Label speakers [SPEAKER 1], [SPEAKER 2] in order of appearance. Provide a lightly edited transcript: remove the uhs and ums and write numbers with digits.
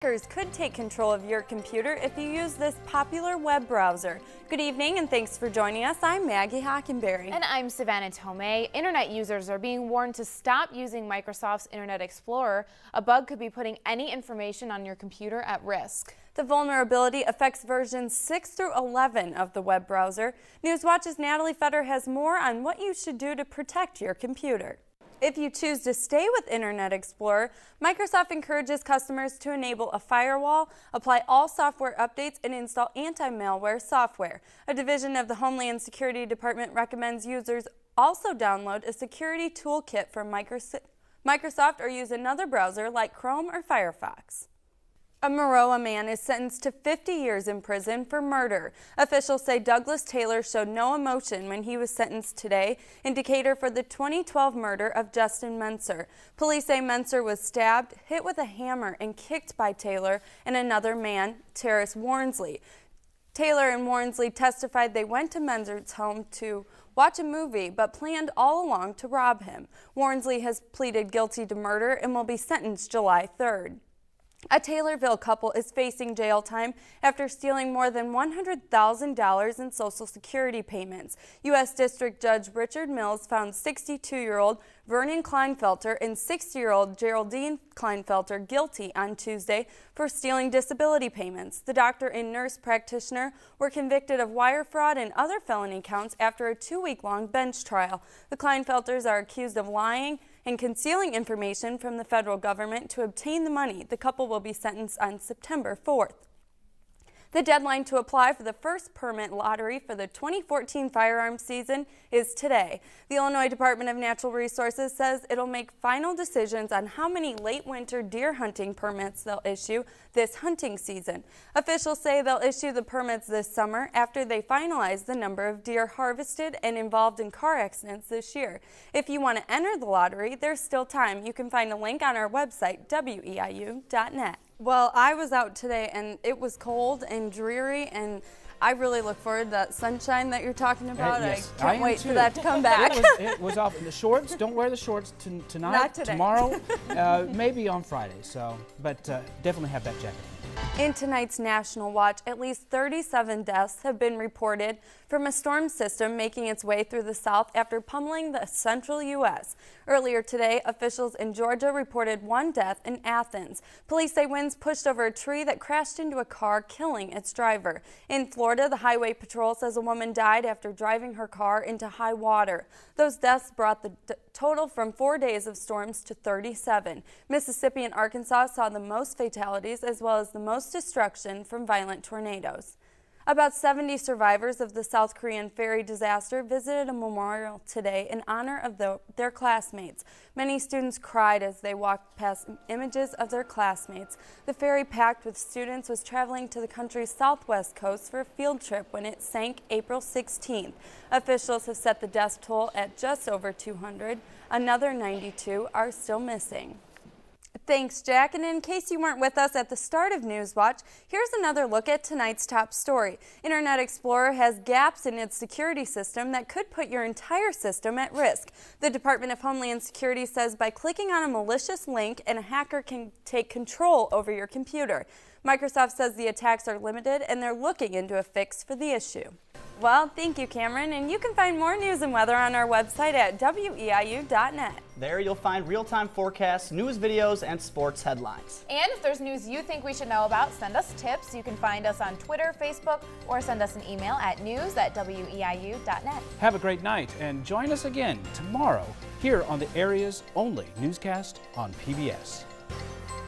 [SPEAKER 1] Hackers could take control of your computer if you use this popular web browser. Good evening and thanks for joining us. I'm Maggie Hockenberry.
[SPEAKER 2] And I'm Savannah Tomei. Internet users are being warned to stop using Microsoft's Internet Explorer. A bug could be putting any information on your computer at risk.
[SPEAKER 1] The vulnerability affects versions 6 through 11 of the web browser. Newswatch's Natalie Fetter has more on what you should do to protect your computer. If you choose to stay with Internet Explorer, Microsoft encourages customers to enable a firewall, apply all software updates, and install anti-malware software. A division of the Homeland Security Department recommends users also download a security toolkit from Microsoft or use another browser like Chrome or Firefox. A Maroa man is sentenced to 50 years in prison for murder. Officials say Douglas Taylor showed no emotion when he was sentenced today, indicator for the 2012 murder of Justin Menser. Police say Menser was stabbed, hit with a hammer, and kicked by Taylor and another man, Terrace Warnsley. Taylor and Warnsley testified they went to Menser's home to watch a movie, but planned all along to rob him. Warnsley has pleaded guilty to murder and will be sentenced July 3rd. A Taylorville couple is facing jail time after stealing more than $100,000 in Social Security payments. U.S. District Judge Richard Mills found 62-year-old Vernon Kleinfelter and 60-year-old Geraldine Kleinfelter guilty on Tuesday for stealing disability payments. The doctor and nurse practitioner were convicted of wire fraud and other felony counts after a 2-week-long bench trial. The Kleinfelters are accused of lying and concealing information from the federal government to obtain the money. The couple will be sentenced on September 4th. The deadline to apply for the first permit lottery for the 2014 firearms season is today. The Illinois Department of Natural Resources says it'll make final decisions on how many late winter deer hunting permits they'll issue this hunting season. Officials say they'll issue the permits this summer after they finalize the number of deer harvested and involved in car accidents this year. If you want to enter the lottery, there's still time. You can find a link on our website, weiu.net. Well, I was out today and it was cold and dreary, and I really look forward to that sunshine that you're talking about.
[SPEAKER 3] Yes,
[SPEAKER 1] I can't wait for that to come back.
[SPEAKER 3] It was off. The shorts, don't wear the shorts tonight,
[SPEAKER 1] Not today.
[SPEAKER 3] tomorrow, maybe on Friday. But definitely have that jacket.
[SPEAKER 1] In tonight's National Watch, at least 37 deaths have been reported from a storm system making its way through the south after pummeling the central U.S. Earlier today, officials in Georgia reported 1 death in Athens. Police say winds pushed over a tree that crashed into a car, killing its driver. In Florida, the Highway Patrol says a woman died after driving her car into high water. Those deaths brought the total from 4 days of storms to 37. Mississippi and Arkansas saw the most fatalities as well as the most destruction from violent tornadoes. About 70 survivors of the South Korean ferry disaster visited a memorial today in honor of their classmates. Many students cried as they walked past images of their classmates. The ferry, packed with students, was traveling to the country's southwest coast for a field trip when it sank April 16th. Officials have set the death toll at just over 200. Another 92 are still missing. Thanks, Jack. And in case you weren't with us at the start of Newswatch, here's another look at tonight's top story. Internet Explorer has gaps in its security system that could put your entire system at risk. The Department of Homeland Security says by clicking on a malicious link, a hacker can take control over your computer. Microsoft says the attacks are limited and they're looking into a fix for the issue. Well, thank you, Cameron, and you can find more news and weather on our website at weiu.net.
[SPEAKER 4] There you'll find real-time forecasts, news videos, and sports headlines.
[SPEAKER 2] And if there's news you think we should know about, send us tips. You can find us on Twitter, Facebook, or send us an email at news@weiu.net.
[SPEAKER 3] Have a great night and join us again tomorrow here on the area's only newscast on PBS.